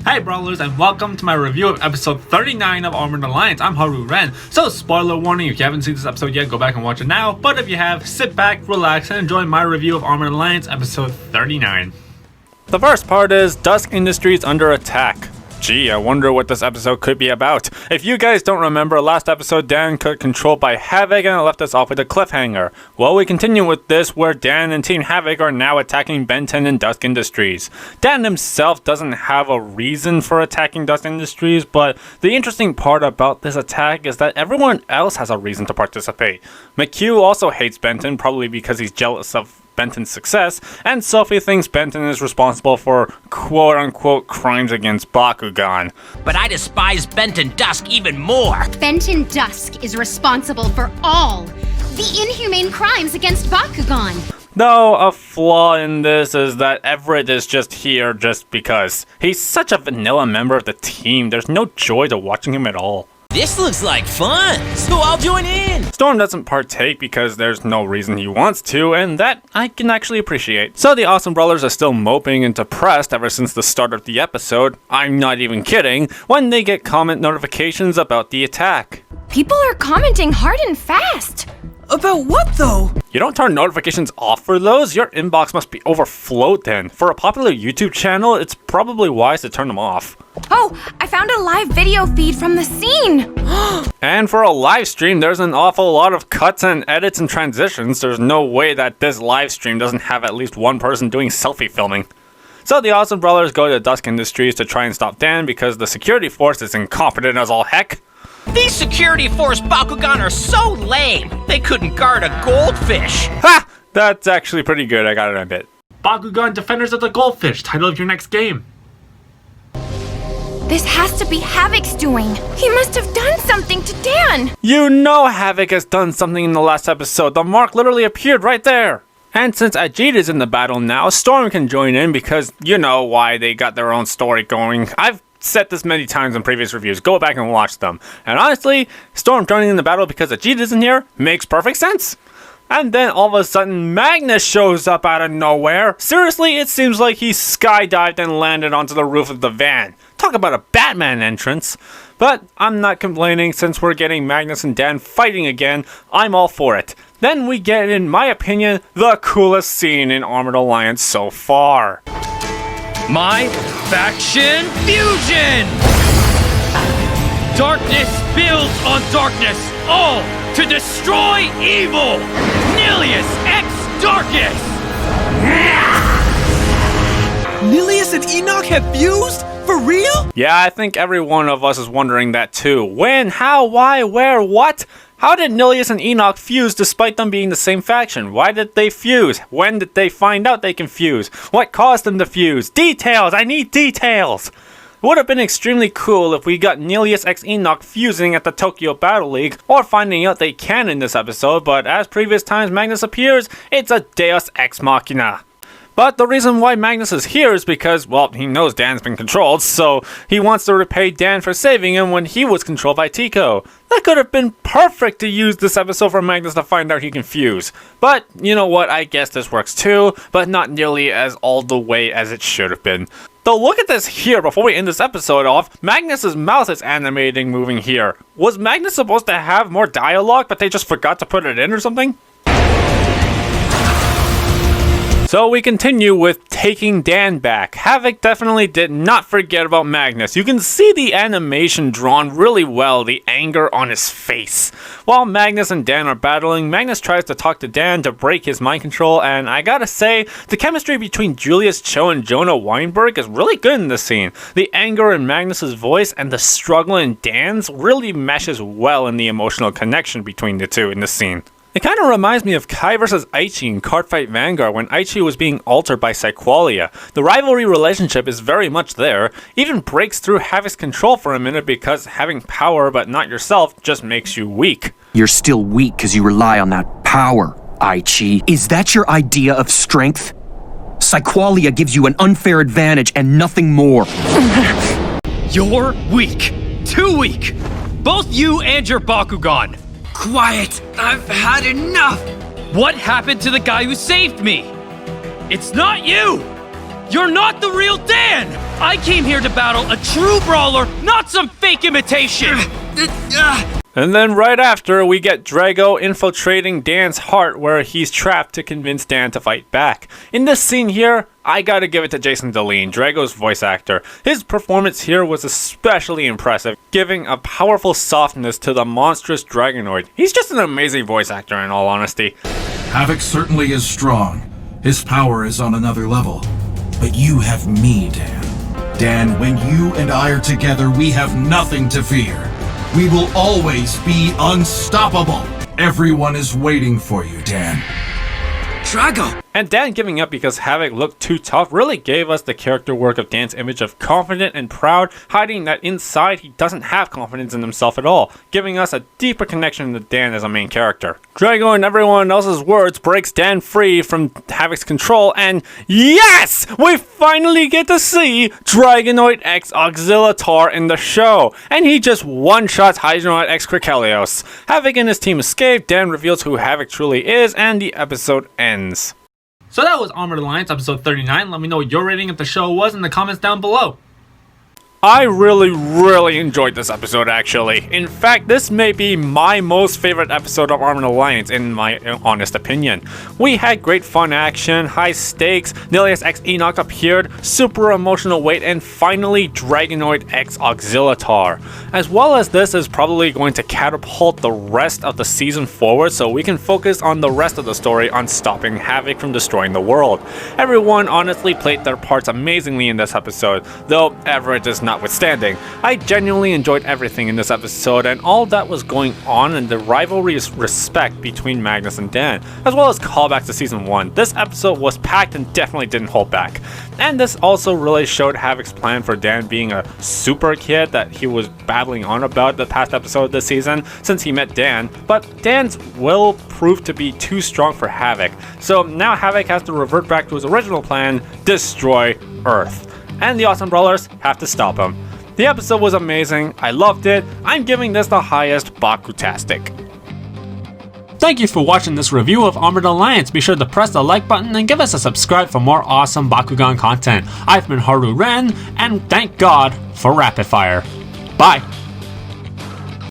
Hey Brawlers, and welcome to my review of episode 39 of Armored Alliance. I'm Haru Ren. So spoiler warning, if you haven't seen this episode yet, go back and watch it now. But if you have, sit back, relax, and enjoy my review of Armored Alliance episode 39. The first part is Dusk Industries Under Attack. Gee, I wonder what this episode could be about. If you guys don't remember, last episode Dan got controlled by Havoc and it left us off with a cliffhanger. Well, we continue with this where Dan and Team Havoc are now attacking Benton and Dusk Industries. Dan himself doesn't have a reason for attacking Dusk Industries, but the interesting part about this attack is that everyone else has a reason to participate. McHugh also hates Benton, probably because he's jealous of Benton's success, and Sophie thinks Benton is responsible for quote-unquote crimes against Bakugan. But I despise Benton Dusk even more! Benton Dusk is responsible for all the inhumane crimes against Bakugan. Though a flaw in this is that Everett is just here just because. He's such a vanilla member of the team, there's no joy to watching him at all. This looks like fun, so I'll join in! Storm doesn't partake because there's no reason he wants to, and that I can actually appreciate. So the Awesome Brawlers are still moping and depressed ever since the start of the episode, I'm not even kidding, when they get comment notifications about the attack. People are commenting hard and fast. About what though? You don't turn notifications off for those? Your inbox must be overflowed then. For a popular YouTube channel, it's probably wise to turn them off. Oh, I found a live video feed from the scene. And for a live stream, there's an awful lot of cuts and edits and transitions. There's no way that this live stream doesn't have at least one person doing selfie filming. So the Awesome Brawlers go to Dusk Industries to try and stop Dan because the security force is incompetent as all heck. These security force Bakugan are so lame, they couldn't guard a goldfish. Ha! That's actually pretty good, I gotta admit. Bakugan Defenders of the Goldfish, title of your next game. This has to be Havoc's doing. He must have done something to Dan. You know Havoc has done something in the last episode. The mark literally appeared right there. And since Ajit is in the battle now, Storm can join in because you know why they got their own story going. I've said this many times in previous reviews. Go back and watch them. And honestly, Storm joining in the battle because Ajit isn't here makes perfect sense. And then all of a sudden, Magnus shows up out of nowhere. Seriously, it seems like he skydived and landed onto the roof of the van. Talk about a Batman entrance. But I'm not complaining since we're getting Magnus and Dan fighting again. I'm all for it. Then we get, in my opinion, the coolest scene in Armored Alliance so far. My faction fusion! Darkness builds on darkness, all to destroy evil! Nilius X Darkus! Nilius and Enoch have fused? For real? Yeah, I think every one of us is wondering that too. When, how, why, where, what? How did Nilius and Enoch fuse despite them being the same faction? Why did they fuse? When did they find out they can fuse? What caused them to fuse? Details! I need details! It would have been extremely cool if we got Nilius x Enoch fusing at the Tokyo Battle League, or finding out they can in this episode, but as previous times Magnus appears, it's a Deus Ex Machina. But the reason why Magnus is here is because, well, he knows Dan's been controlled, so he wants to repay Dan for saving him when he was controlled by Tico. That could have been perfect to use this episode for Magnus to find out he can fuse. But, you know what, I guess this works too, but not nearly as all the way as it should have been. Though look at this here before we end this episode off, Magnus' mouth is animating moving here. Was Magnus supposed to have more dialogue, but they just forgot to put it in or something? So we continue with taking Dan back. Havoc definitely did not forget about Magnus. You can see the animation drawn really well, the anger on his face. While Magnus and Dan are battling, Magnus tries to talk to Dan to break his mind control, and I gotta say, the chemistry between Julius Cho and Jonah Weinberg is really good in this scene. The anger in Magnus' voice and the struggle in Dan's really meshes well in the emotional connection between the two in this scene. It kind of reminds me of Kai vs. Aichi in Cardfight Vanguard when Aichi was being altered by Psyqualia. The rivalry relationship is very much there, even breaks through Havoc's control for a minute because having power but not yourself just makes you weak. You're still weak because you rely on that power, Aichi. Is that your idea of strength? Psyqualia gives you an unfair advantage and nothing more. You're weak. Too weak. Both you and your Bakugan. Quiet! I've had enough! What happened to the guy who saved me? It's not you! You're not the real Dan! I came here to battle a true brawler, not some fake imitation! And then right after, we get Drago infiltrating Dan's heart where he's trapped to convince Dan to fight back. In this scene here, I gotta give it to Jason Deline, Drago's voice actor. His performance here was especially impressive, giving a powerful softness to the monstrous Dragonoid. He's just an amazing voice actor in all honesty. Havoc certainly is strong. His power is on another level. But you have me, Dan. Dan, when you and I are together, we have nothing to fear. We will always be unstoppable. Everyone is waiting for you, Dan. Drago! And Dan giving up because Havoc looked too tough really gave us the character work of Dan's image of confident and proud, hiding that inside he doesn't have confidence in himself at all, giving us a deeper connection to Dan as a main character. Drago, in everyone else's words, breaks Dan free from Havoc's control, and yes! We finally get to see Dragonoid X Auxiliator in the show, and he just one-shots Hydronoid X Krikelios. Havoc and his team escape, Dan reveals who Havoc truly is, and the episode ends. So that was Armored Alliance episode 39. Let me know what your rating of the show was in the comments down below. I really enjoyed this episode actually. In fact, this may be my most favorite episode of Armored Alliance in my honest opinion. We had great fun action, high stakes, Nilius X Enoch appeared, super emotional weight, and finally Dragonoid X Auxiliator. As well as this is probably going to catapult the rest of the season forward so we can focus on the rest of the story on stopping Havoc from destroying the world. Everyone honestly played their parts amazingly in this episode, though average is notwithstanding. I genuinely enjoyed everything in this episode and all that was going on and the rivalry respect between Magnus and Dan, as well as callbacks to season 1. This episode was packed and definitely didn't hold back. And this also really showed Havoc's plan for Dan being a super kid that he was babbling on about the past episode of this season since he met Dan, but Dan's will proved to be too strong for Havoc. So now Havoc has to revert back to his original plan, destroy Earth. And the Awesome Brawlers have to stop him. The episode was amazing, I loved it, I'm giving this the highest BakuTastic. Thank you for watching this review of Armored Alliance. Be sure to press the like button and give us a subscribe for more awesome Bakugan content. I've been Haru Ren, and thank God for Rapid Fire. Bye!